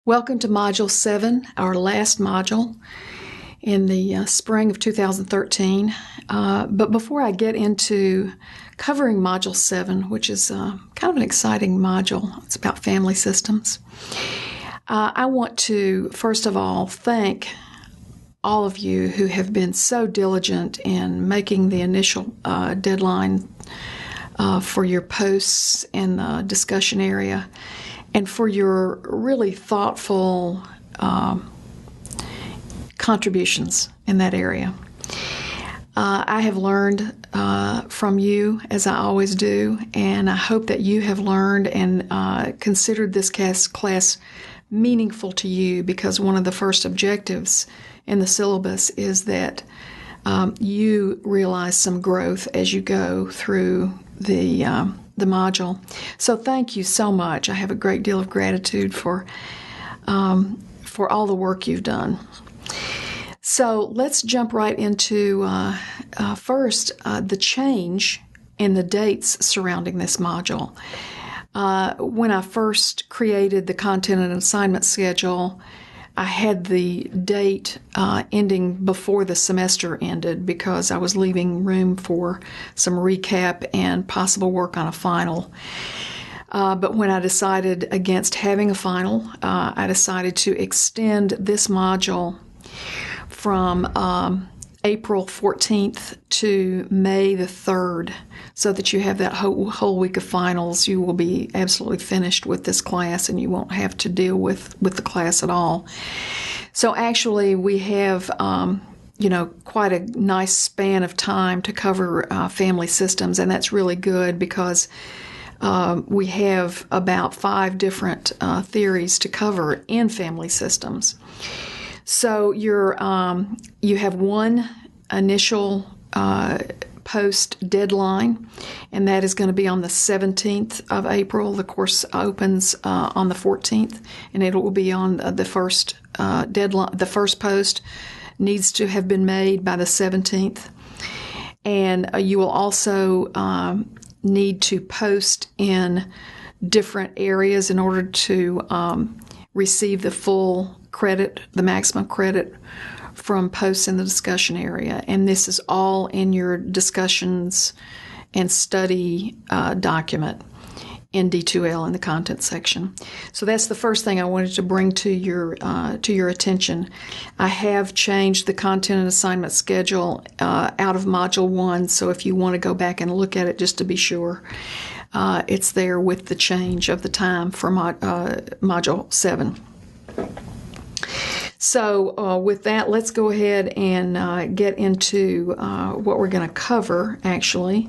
Welcome to Module 7, our last module in the spring of 2013. But before I get into covering Module 7, which is kind of an exciting module, it's about family systems, I want to, first of all, thank all of you who have been so diligent in making the initial deadline for your posts in the discussion area, and for your really thoughtful contributions in that area. I have learned from you, as I always do, and I hope that you have learned and considered this class meaningful to you, because one of the first objectives in the syllabus is that you realize some growth as you go through the module. So thank you so much. I have a great deal of gratitude for all the work you've done. So let's jump right into first the change in the dates surrounding this module. When I first created the content and assignment schedule, I had the date ending before the semester ended because I was leaving room for some recap and possible work on a final. But when I decided against having a final, I decided to extend this module from April 14th to May the 3rd, so that you have that whole week of finals. You will be absolutely finished with this class, and you won't have to deal with the class at all. So actually, we have quite a nice span of time to cover family systems, and that's really good because we have about 5 different theories to cover in family systems. So you have one initial post deadline, and that is going to be on the 17th of April. The course opens on the 14th, and it will be on the first deadline. The first post needs to have been made by the 17th, and you will also need to post in different areas in order to receive the full credit, the maximum credit from posts in the discussion area. And this is all in your discussions and study document in D2L in the content section. So that's the first thing I wanted to bring to your attention. I have changed the content and assignment schedule out of Module 1, so if you want to go back and look at it just to be sure, it's there with the change of the time for Module 7. So with that, let's go ahead and get into what we're going to cover, actually,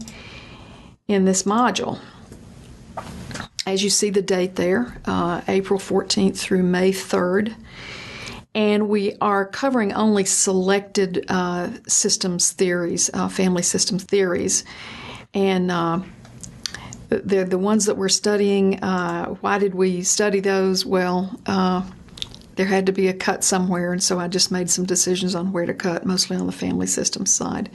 in this module. As you see the date there, April 14th through May 3rd. And we are covering only selected systems theories, family systems theories. And they're the ones that we're studying. Why did we study those? Well, there had to be a cut somewhere, and so I just made some decisions on where to cut, mostly on the family systems side.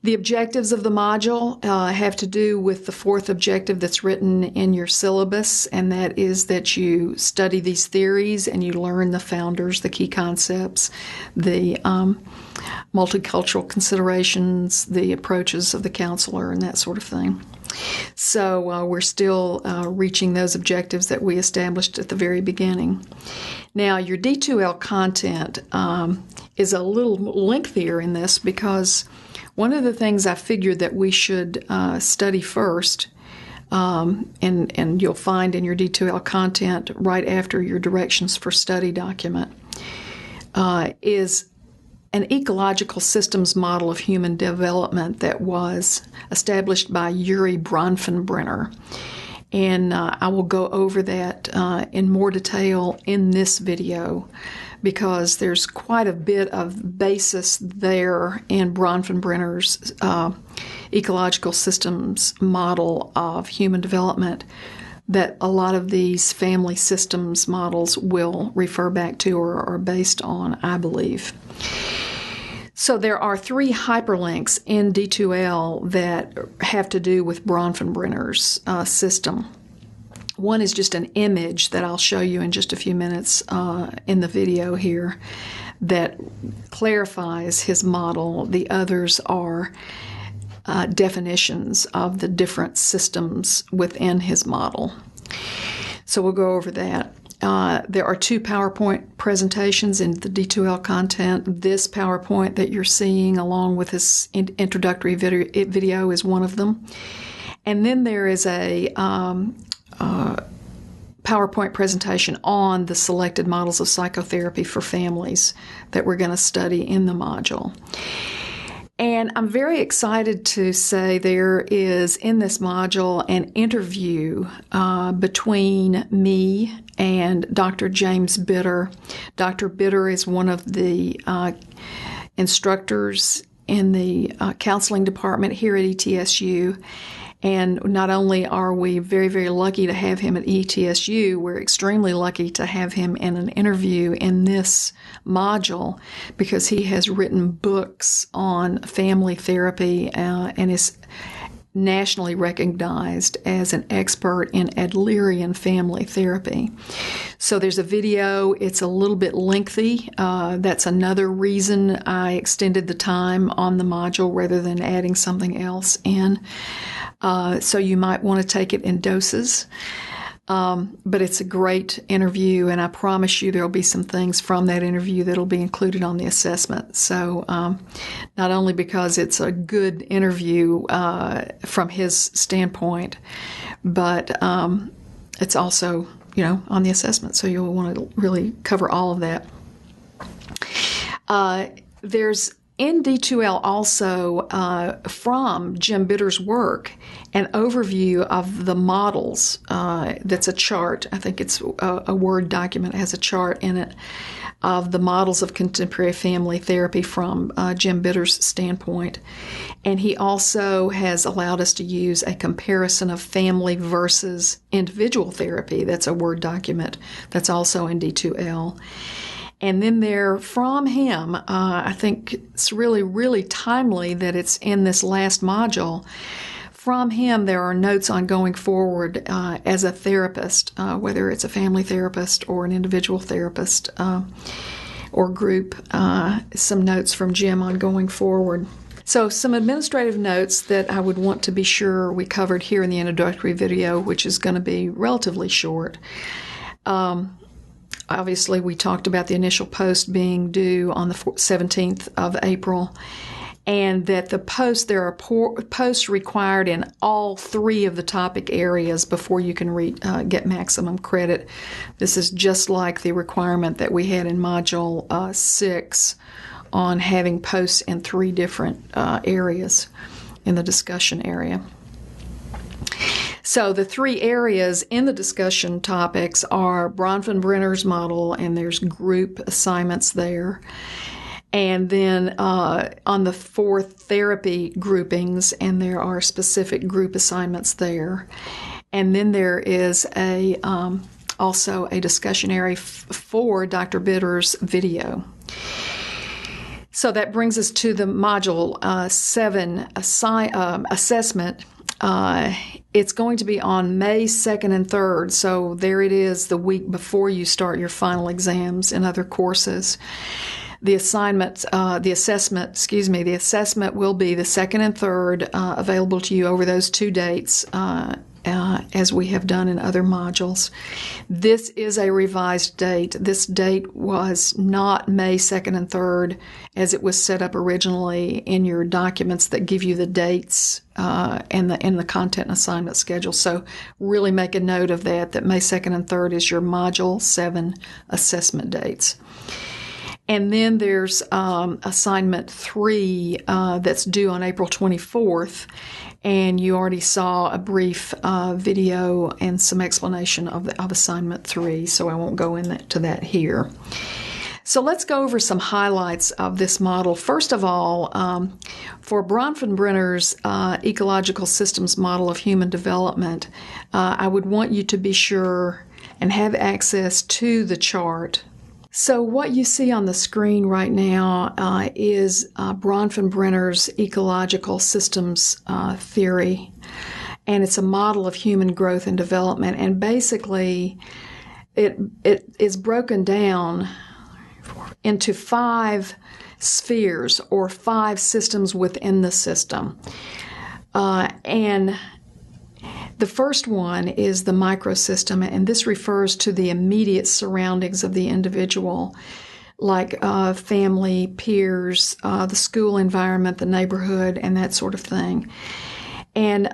The objectives of the module have to do with the 4th objective that's written in your syllabus, and that is that you study these theories and you learn the founders, the key concepts, the multicultural considerations, the approaches of the counselor, and that sort of thing. So we're still reaching those objectives that we established at the very beginning. Now, your D2L content is a little lengthier in this because one of the things I figured that we should study first, and you'll find in your D2L content right after your directions for study document, is an ecological systems model of human development that was established by Urie Bronfenbrenner. And I will go over that in more detail in this video because there's quite a bit of basis there in Bronfenbrenner's ecological systems model of human development that a lot of these family systems models will refer back to or are based on, I believe. So there are 3 hyperlinks in D2L that have to do with Bronfenbrenner's system. One is just an image that I'll show you in just a few minutes in the video here that clarifies his model. The others are definitions of the different systems within his model. So we'll go over that. There are 2 PowerPoint presentations in the D2L content. This PowerPoint that you're seeing along with this introductory video is one of them. And then there is a PowerPoint presentation on the selected models of psychotherapy for families that we're going to study in the module. And I'm very excited to say there is in this module an interview between me and Dr. James Bitter. Dr. Bitter is one of the instructors in the counseling department here at ETSU. And not only are we very, very lucky to have him at ETSU, we're extremely lucky to have him in an interview in this module because he has written books on family therapy and is nationally recognized as an expert in Adlerian family therapy. So there's a video. It's a little bit lengthy. That's another reason I extended the time on the module rather than adding something else in. So you might want to take it in doses. But it's a great interview, and I promise you there will be some things from that interview that will be included on the assessment. So not only because it's a good interview from his standpoint, but it's also, on the assessment. So you'll want to really cover all of that. There's in D2L also, from Jim Bitter's work, an overview of the models. That's a chart. I think it's a Word document. It has a chart in it of the models of contemporary family therapy from Jim Bitter's standpoint. And he also has allowed us to use a comparison of family versus individual therapy. That's a Word document that's also in D2L. And then there, from him, I think it's really, really timely that it's in this last module. From him, there are notes on going forward as a therapist, whether it's a family therapist or an individual therapist or group, some notes from Jim on going forward. So some administrative notes that I would want to be sure we covered here in the introductory video, which is going to be relatively short. Obviously, we talked about the initial post being due on the 17th of April, and that there are posts required in all 3 of the topic areas before you can get maximum credit. This is just like the requirement that we had in Module 6 on having posts in 3 different areas in the discussion area. So the 3 areas in the discussion topics are Bronfenbrenner's model, and there's group assignments there. And then on the 4 therapy groupings, and there are specific group assignments there. And then there is also a discussion area for Dr. Bitter's video. So that brings us to the Module 7 assessment. It's going to be on May 2nd and 3rd, so there it is the week before you start your final exams in other courses. The assessment will be the 2nd and 3rd, available to you over those 2 dates, as we have done in other modules. This is a revised date. This date was not May 2nd and 3rd as it was set up originally in your documents that give you the dates and the content and assignment schedule. So really make a note of that May 2nd and 3rd is your Module 7 assessment dates. And then there's assignment 3 that's due on April 24th. And you already saw a brief video and some explanation of assignment 3, so I won't go into that here. So let's go over some highlights of this model. First of all, for Bronfenbrenner's Ecological Systems Model of Human Development, I would want you to be sure and have access to the chart. So what you see on the screen right now is Bronfenbrenner's ecological systems theory. and it's a model of human growth and development. And basically, it is broken down into 5 spheres or 5 systems within the system. And the first one is the microsystem, and this refers to the immediate surroundings of the individual, like family, peers, the school environment, the neighborhood, and that sort of thing. And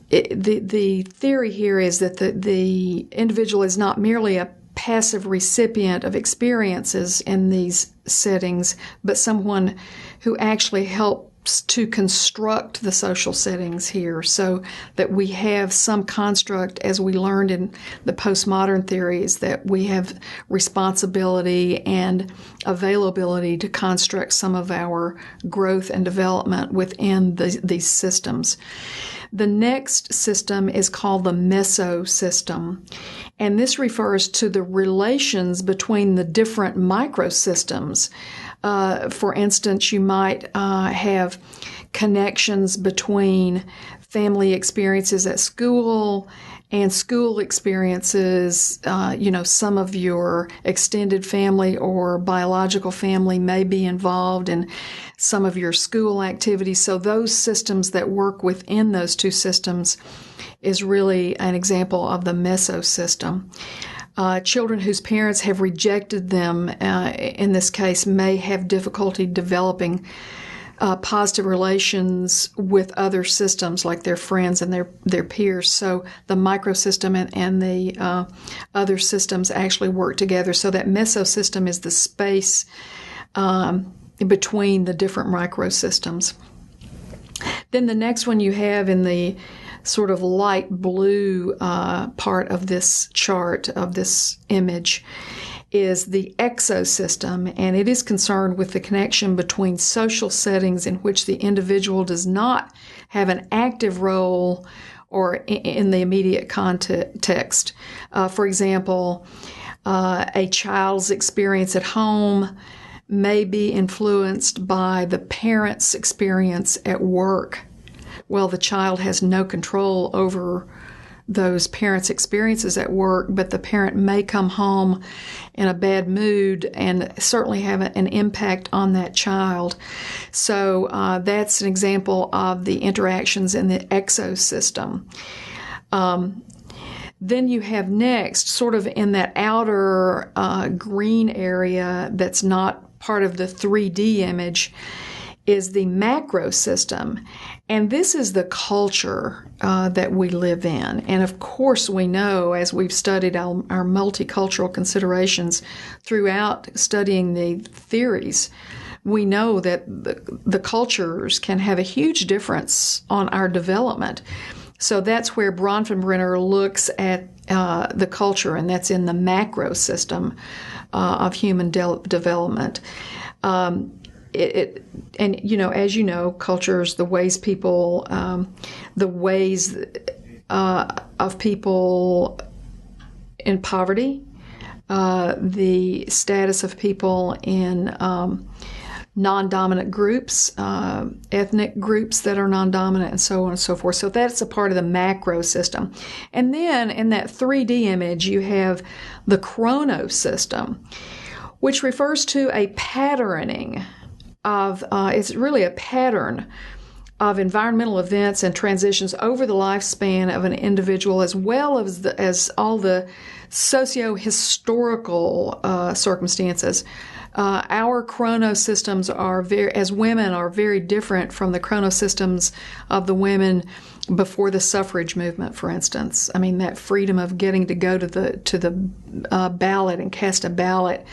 the theory here is that the individual is not merely a passive recipient of experiences in these settings, but someone who actually helps to construct the social settings here, so that we have some construct, as we learned in the postmodern theories, that we have responsibility and availability to construct some of our growth and development within these systems. The next system is called the mesosystem, and this refers to the relations between the different microsystems. For instance, you might have connections between family experiences at school and school experiences. Some of your extended family or biological family may be involved in some of your school activities. So those systems that work within those 2 systems is really an example of the mesosystem. Children whose parents have rejected them, in this case, may have difficulty developing positive relations with other systems like their friends and their peers. So the microsystem and the other systems actually work together. So that mesosystem is the space between the different microsystems. Then the next one you have in the sort of light blue part of this chart, of this image, is the exosystem, and it is concerned with the connection between social settings in which the individual does not have an active role or in the immediate context. For example, a child's experience at home may be influenced by the parent's experience at work. Well, the child has no control over those parents' experiences at work, but the parent may come home in a bad mood and certainly have an impact on that child. So that's an example of the interactions in the exosystem. Then you have next, sort of in that outer green area that's not part of the 3D image, is the macro system. And this is the culture that we live in. And of course, we know, as we've studied our multicultural considerations throughout studying the theories, we know that the cultures can have a huge difference on our development. So that's where Bronfenbrenner looks at the culture, and that's in the macro system of human development. And as you know, cultures, the ways people, the ways of people in poverty, the status of people in non-dominant groups, ethnic groups that are non-dominant, and so on and so forth. So that's a part of the macro system. And then in that 3D image, you have the chronosystem, which refers to a patterning of, it's really a pattern of environmental events and transitions over the lifespan of an individual, as well as all the socio-historical circumstances. Our chronosystems as women are very different from the chronosystems of the women before the suffrage movement, for instance. I mean, that freedom of getting to go to the ballot and cast a ballot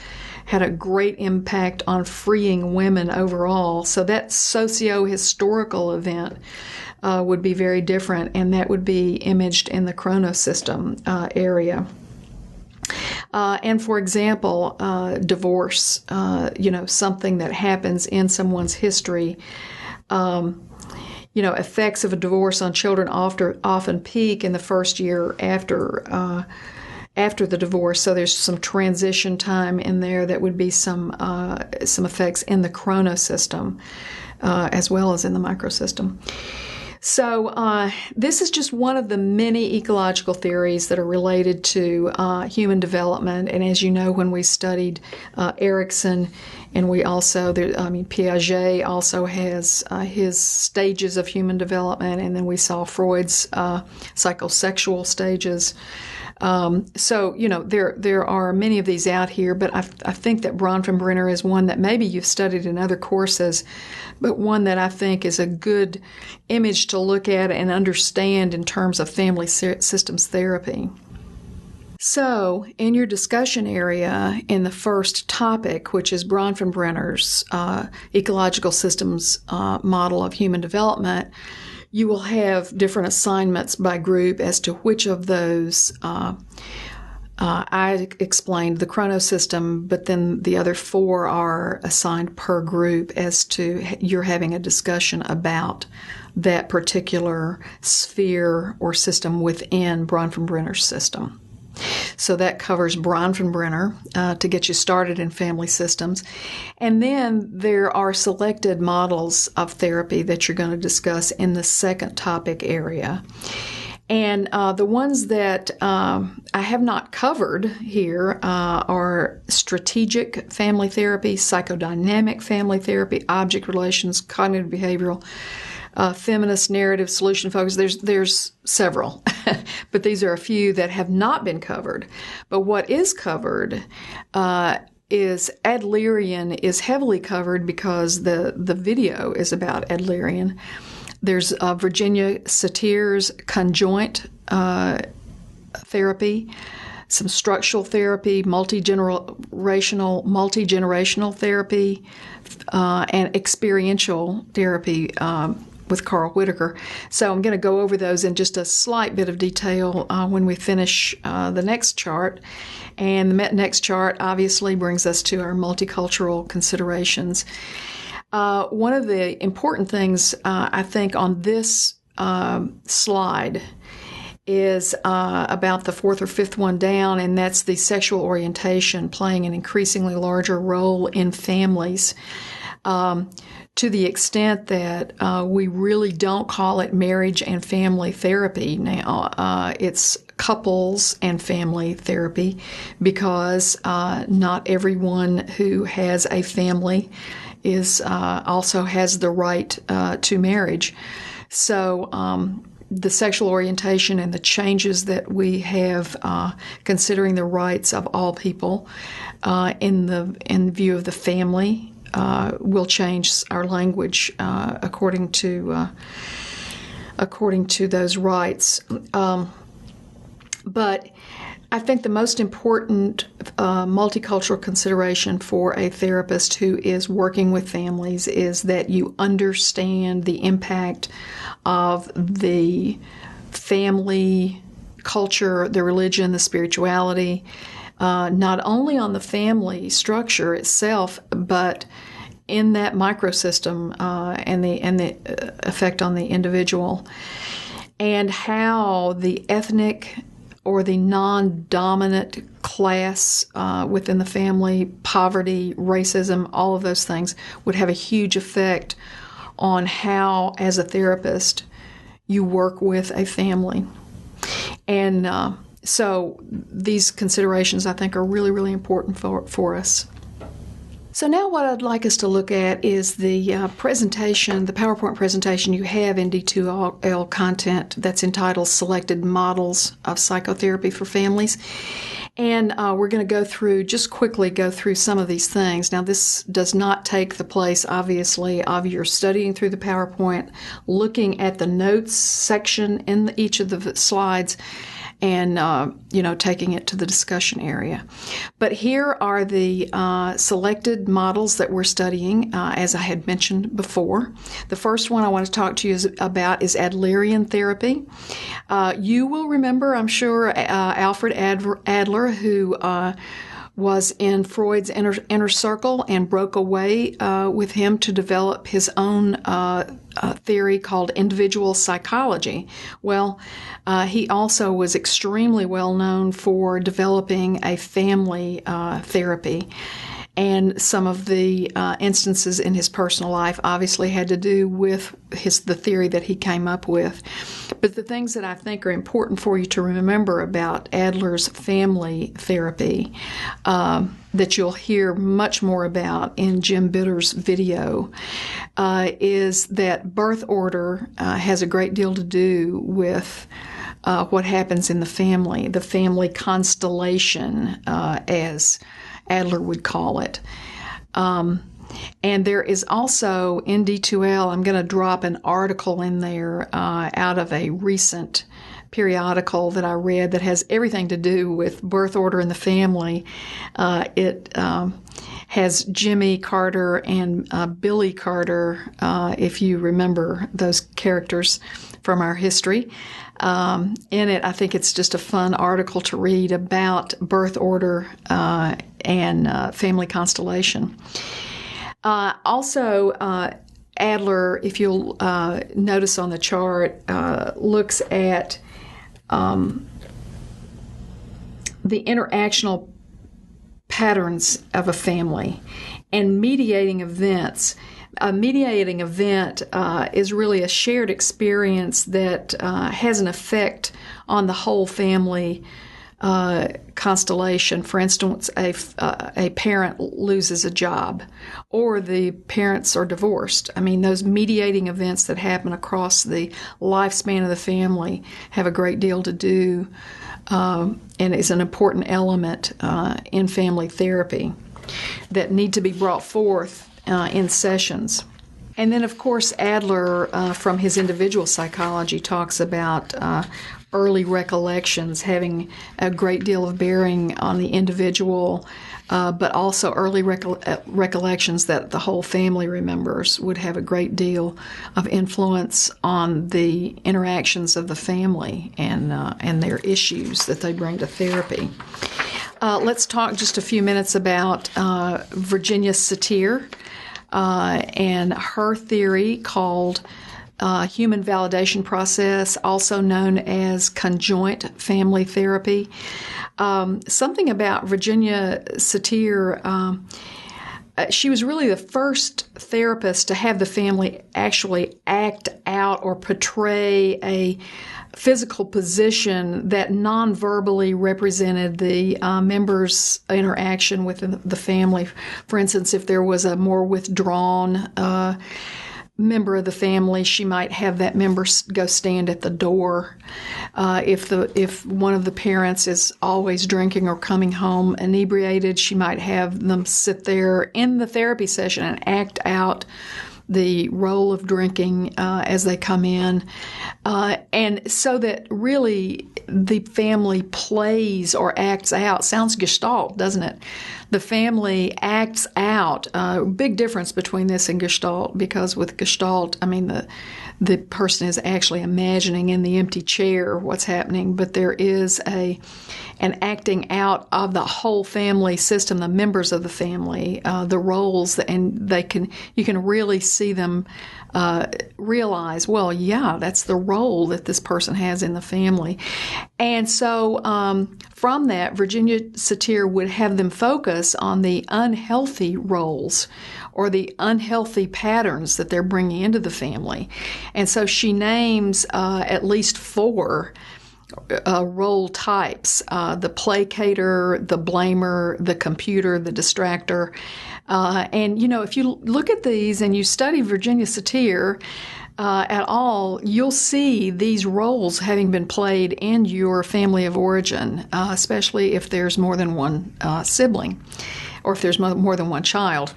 had a great impact on freeing women overall. So that socio-historical event would be very different, and that would be imaged in the chronosystem area. And for example, divorce, something that happens in someone's history, effects of a divorce on children often peak in the first year after the divorce. So there's some transition time in there that would be some effects in the chronosystem as well as in the microsystem. So this is just one of the many ecological theories that are related to human development. And as you know, when we studied Erikson, and we also, Piaget also has his stages of human development, and then we saw Freud's psychosexual stages. There are many of these out here, but I think that Bronfenbrenner is one that maybe you've studied in other courses, but one that I think is a good image to look at and understand in terms of family systems therapy. So, in your discussion area, in the first topic, which is Bronfenbrenner's ecological systems model of human development, you will have different assignments by group as to which of those I explained the chronosystem, but then the other 4 are assigned per group as to you're having a discussion about that particular sphere or system within Bronfenbrenner's system. So that covers Bronfenbrenner to get you started in family systems. And then there are selected models of therapy that you're going to discuss in the second topic area. And the ones that I have not covered here are strategic family therapy, psychodynamic family therapy, object relations, cognitive behavioral, feminist narrative, solution focus. There's several, but these are a few that have not been covered. But what is covered is Adlerian is heavily covered because the video is about Adlerian. There's Virginia Satera's conjoint therapy, some structural therapy, multigenerational therapy, and experiential therapy with Carl Whittaker. So I'm going to go over those in just a slight bit of detail when we finish the next chart. And the next chart obviously brings us to our multicultural considerations. One of the important things I think on this slide is about the 4th or 5th one down, and that's the sexual orientation playing an increasingly larger role in families. To the extent that we really don't call it marriage and family therapy now. It's couples and family therapy because not everyone who has a family is also has the right to marriage. So the sexual orientation and the changes that we have considering the rights of all people in view of the family will change our language according to those rights. But I think the most important multicultural consideration for a therapist who is working with families is that you understand the impact of the family culture, the religion, the spirituality, not only on the family structure itself, but in that microsystem and the effect on the individual, and how the ethnic or the non-dominant class within the family, poverty, racism, all of those things would have a huge effect on how, as a therapist, you work with a family. And so these considerations, I think, are really, really important for us. So now what I'd like us to look at is the presentation, the PowerPoint presentation you have in D2L Content that's entitled Selected Models of Psychotherapy for Families. And we're going to just quickly go through some of these things. Now, this does not take the place, obviously, of your studying through the PowerPoint, looking at the notes section in each of the slides, and taking it to the discussion area. But here are the selected models that we're studying, as I had mentioned before. The first one I want to talk to you about is Adlerian therapy. You will remember, I'm sure, Alfred Adler, who was in Freud's inner circle and broke away with him to develop his own theory called individual psychology. Well, he also was extremely well known for developing a family therapy. And some of the instances in his personal life obviously had to do with the theory that he came up with. But the things that I think are important for you to remember about Adler's family therapy that you'll hear much more about in Jim Bitter's video is that birth order has a great deal to do with what happens in the family constellation, as Adler would call it. And there is also in D2L, I'm going to drop an article in there out of a recent periodical that I read that has everything to do with birth order in the family. It has Jimmy Carter and Billy Carter, if you remember those characters from our history. In it, I think it's just a fun article to read about birth order and family constellation. Also, Adler, if you'll notice on the chart, looks at the interactional patterns of a family and mediating events. A mediating event is really a shared experience that has an effect on the whole family constellation. For instance, a parent loses a job, or the parents are divorced. I mean, those mediating events that happen across the lifespan of the family have a great deal to do and is an important element in family therapy that need to be brought forth in sessions. And then, of course, Adler, from his individual psychology, talks about early recollections having a great deal of bearing on the individual, but also early recollections that the whole family remembers would have a great deal of influence on the interactions of the family and their issues that they bring to therapy. Let's talk just a few minutes about Virginia Satera and her theory called human validation process, also known as conjoint family therapy. Something about Virginia Satera, she was really the first therapist to have the family actually act out or portray a physical position that non-verbally represented the members' interaction with the family. For instance, if there was a more withdrawn member of the family, she might have that member go stand at the door. If one of the parents is always drinking or coming home inebriated, she might have them sit there in the therapy session and act out the role of drinking as they come in. And so that really the family plays or acts out. Sounds Gestalt, doesn't it? The family acts out. Big difference between this and Gestalt, because with Gestalt, I mean, the person is actually imagining in the empty chair what's happening, but there is an acting out of the whole family system, the members of the family, the roles, and you can really see them realize, well, yeah, that's the role that this person has in the family. And so from that, Virginia Satera would have them focus on the unhealthy roles or the unhealthy patterns that they're bringing into the family. And so she names at least 4 role types: the placator, the blamer, the computer, the distractor. And, you know, if you look at these and you study Virginia Satera at all, you'll see these roles having been played in your family of origin, especially if there's more than one sibling or if there's more than one child.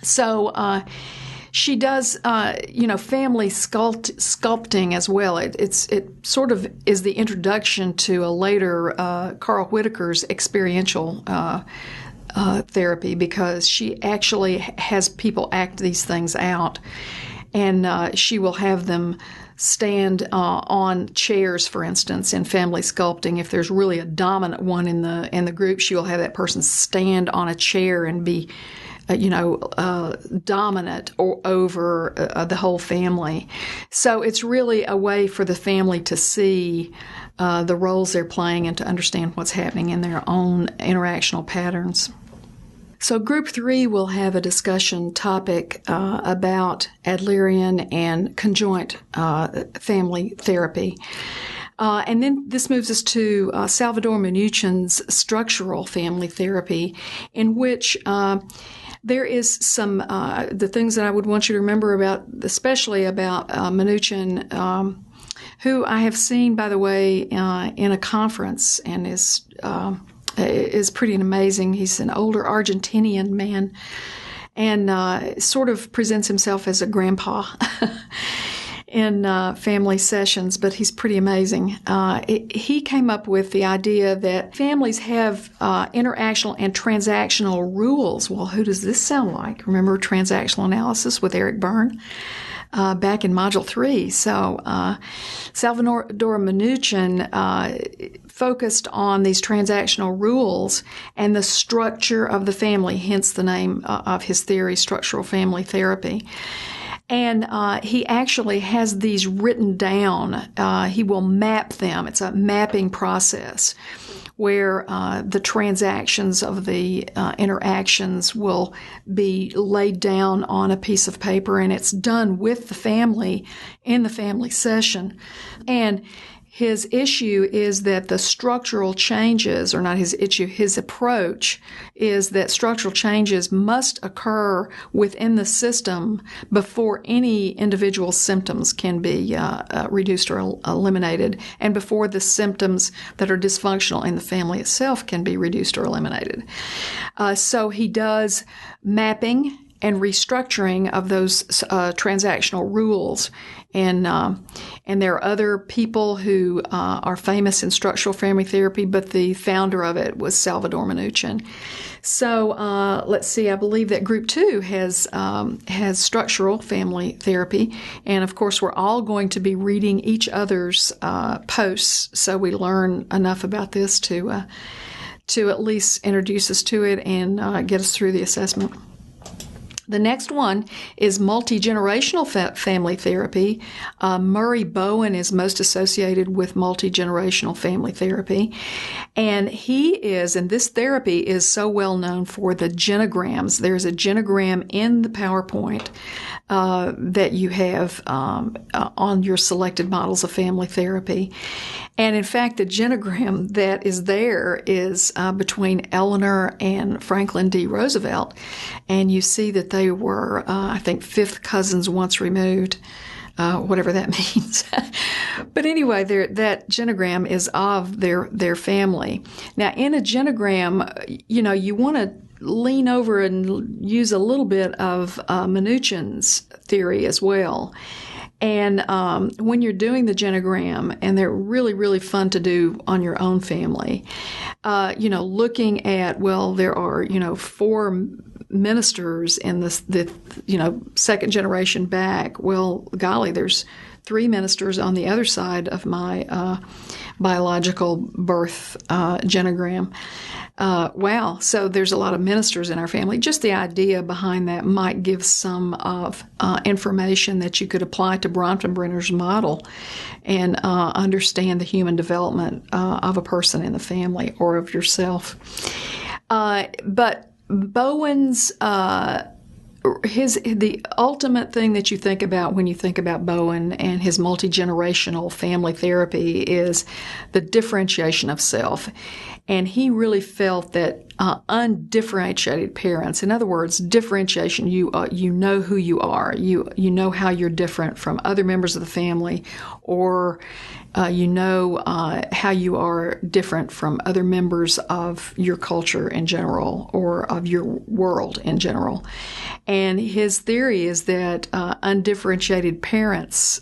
So she does, family sculpting as well. It sort of is the introduction to a later Carl Whittaker's experiential therapy, because she actually has people act these things out, and she will have them stand on chairs, for instance, in family sculpting. If there's really a dominant one in the group, she will have that person stand on a chair and be dominant or over the whole family. So it's really a way for the family to see the roles they're playing and to understand what's happening in their own interactional patterns. So Group 3 will have a discussion topic about Adlerian and conjoint family therapy. And then this moves us to Salvador Minuchin's structural family therapy, in which there is some, the things that I would want you to remember about, especially about Minuchin, who I have seen, by the way, in a conference and is pretty amazing. He's an older Argentinian man and sort of presents himself as a grandpa in family sessions, but he's pretty amazing. He came up with the idea that families have interactional and transactional rules. Well, who does this sound like? Remember transactional analysis with Eric Byrne? Back in Module 3. So Salvador Minuchin focused on these transactional rules and the structure of the family, hence the name of his theory, structural family therapy. And he actually has these written down. He will map them. It's a mapping process where the transactions of the interactions will be laid down on a piece of paper, and it's done with the family in the family session. And his issue is that the structural changes, or not his issue, his approach is that structural changes must occur within the system before any individual symptoms can be reduced or eliminated, and before the symptoms that are dysfunctional in the family itself can be reduced or eliminated. So he does mapping and restructuring of those transactional rules. And there are other people who are famous in structural family therapy, but the founder of it was Salvador Minuchin. So let's see. I believe that Group 2 has structural family therapy, and of course we're all going to be reading each other's posts, so we learn enough about this to at least introduce us to it and get us through the assessment. The next one is multigenerational family therapy. Murray Bowen is most associated with multigenerational family therapy. And this therapy is so well known for the genograms. There's a genogram in the PowerPoint that you have on your selected models of family therapy. And in fact, the genogram that is there is between Eleanor and Franklin D. Roosevelt. And you see that they were, I think, fifth cousins once removed, whatever that means. But anyway, that genogram is of their family. Now, in a genogram, you want to lean over and use a little bit of Minuchin's theory as well. And when you're doing the genogram, and they're really, really fun to do on your own family, looking at, well, there are, 4 ministers in the second generation back. Well, golly, there's 3 ministers on the other side of my biological birth genogram. Wow. So there's a lot of ministers in our family. Just the idea behind that might give some of information that you could apply to Bronfenbrenner's model and understand the human development of a person in the family or of yourself. But Bowen's the ultimate thing that you think about when you think about Bowen and his multigenerational family therapy is the differentiation of self. And he really felt that undifferentiated parents, in other words, differentiation, you know who you are, you know how you're different from other members of the family, or how you are different from other members of your culture in general or of your world in general. And his theory is that undifferentiated parents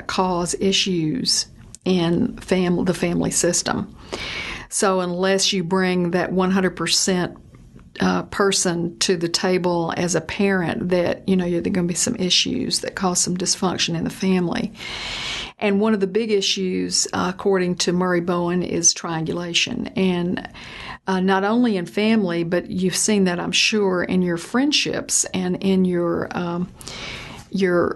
cause issues in the family system. So unless you bring that 100% person to the table as a parent, that there are going to be some issues that cause some dysfunction in the family. And one of the big issues, according to Murray Bowen, is triangulation. And not only in family, but you've seen that, I'm sure, in your friendships and in your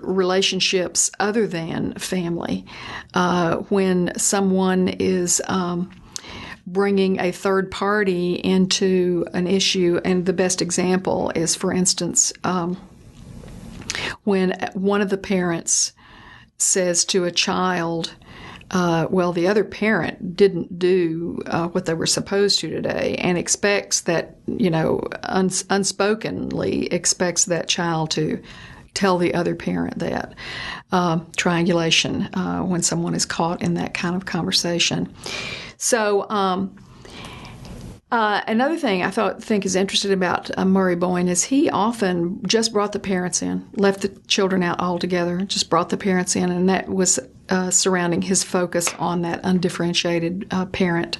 relationships other than family. When someone is bringing a third party into an issue. And the best example is, for instance, when one of the parents says to a child, well, the other parent didn't do what they were supposed to today, and expects that, unspokenly expects that child to tell the other parent that. Triangulation, when someone is caught in that kind of conversation. So another thing I think is interesting about Murray Boyne is he often just brought the parents in, left the children out altogether, just brought the parents in, and that was surrounding his focus on that undifferentiated parent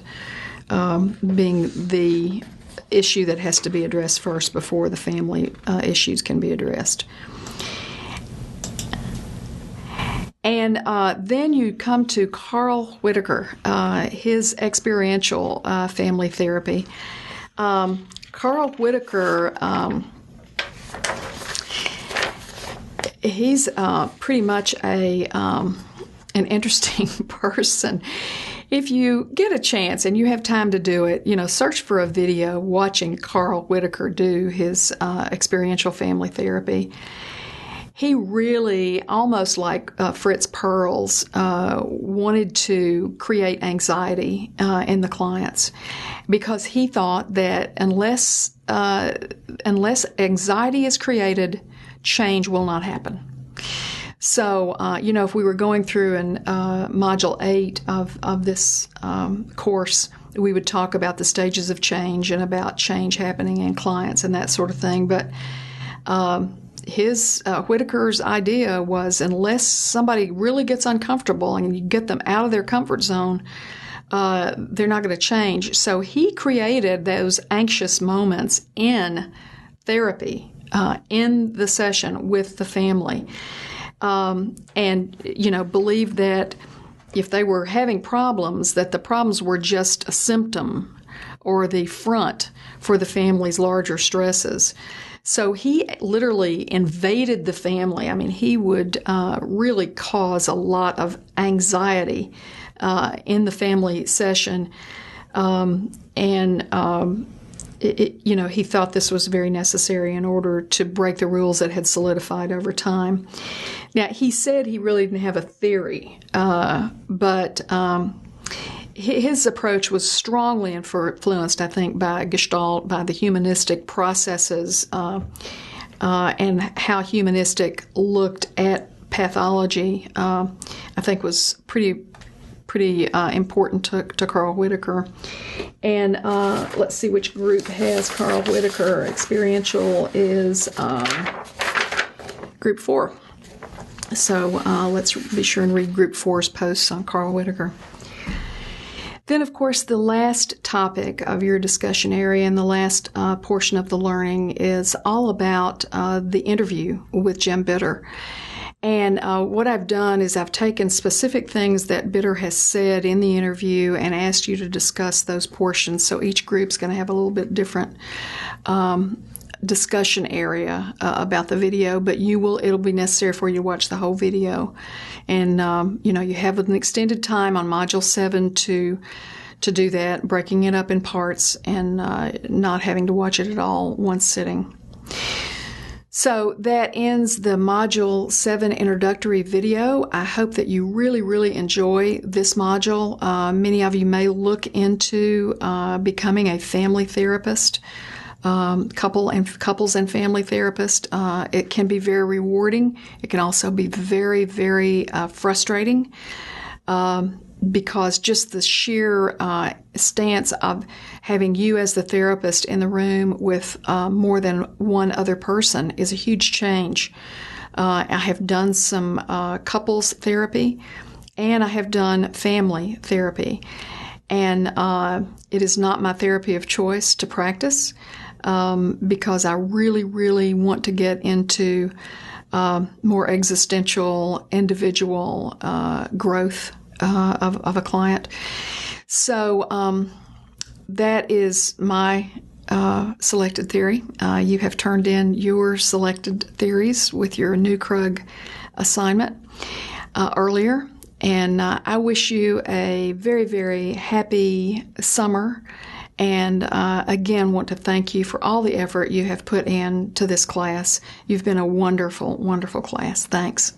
being the issue that has to be addressed first before the family issues can be addressed. And then you come to Carl Whittaker, his experiential family therapy. Carl Whittaker, he's pretty much an interesting person. If you get a chance and you have time to do it, search for a video watching Carl Whittaker do his experiential family therapy. He really, almost like Fritz Perls, wanted to create anxiety in the clients, because he thought that unless anxiety is created, change will not happen. So, if we were going through in Module 8 of this course, we would talk about the stages of change and about change happening in clients and that sort of thing. But Whittaker's idea was, unless somebody really gets uncomfortable and you get them out of their comfort zone, they're not going to change. So he created those anxious moments in therapy, in the session with the family, and believed that if they were having problems, that the problems were just a symptom or the front for the family's larger stresses. So he literally invaded the family. I mean, he would really cause a lot of anxiety in the family session. He thought this was very necessary in order to break the rules that had solidified over time. Now, he said he really didn't have a theory, but his approach was strongly influenced, I think, by Gestalt, by the humanistic processes, and how humanistic looked at pathology. I think was pretty important to Carl Whittaker. And let's see which group has Carl Whittaker. Experiential is Group 4. So let's be sure and read Group 4's posts on Carl Whittaker. Then, of course, the last topic of your discussion area and the last portion of the learning is all about the interview with Jim Bitter. And what I've done is I've taken specific things that Bitter has said in the interview and asked you to discuss those portions. So each group's going to have a little bit different discussion area about the video, but it'll be necessary for you to watch the whole video. And, you have an extended time on Module 7 to do that, breaking it up in parts and not having to watch it at all one sitting. So that ends the Module 7 introductory video. I hope that you really, really enjoy this module. Many of you may look into becoming a family therapist, couples and family therapist. It can be very rewarding. It can also be very, very frustrating. Because just the sheer stance of having you as the therapist in the room with more than one other person is a huge change. I have done some couples therapy, and I have done family therapy. And it is not my therapy of choice to practice because I really, really want to get into more existential, individual growth of a client. So that is my selected theory. You have turned in your selected theories with your New Krug assignment earlier. And I wish you a very, very happy summer. And again, want to thank you for all the effort you have put into this class. You've been a wonderful, wonderful class. Thanks.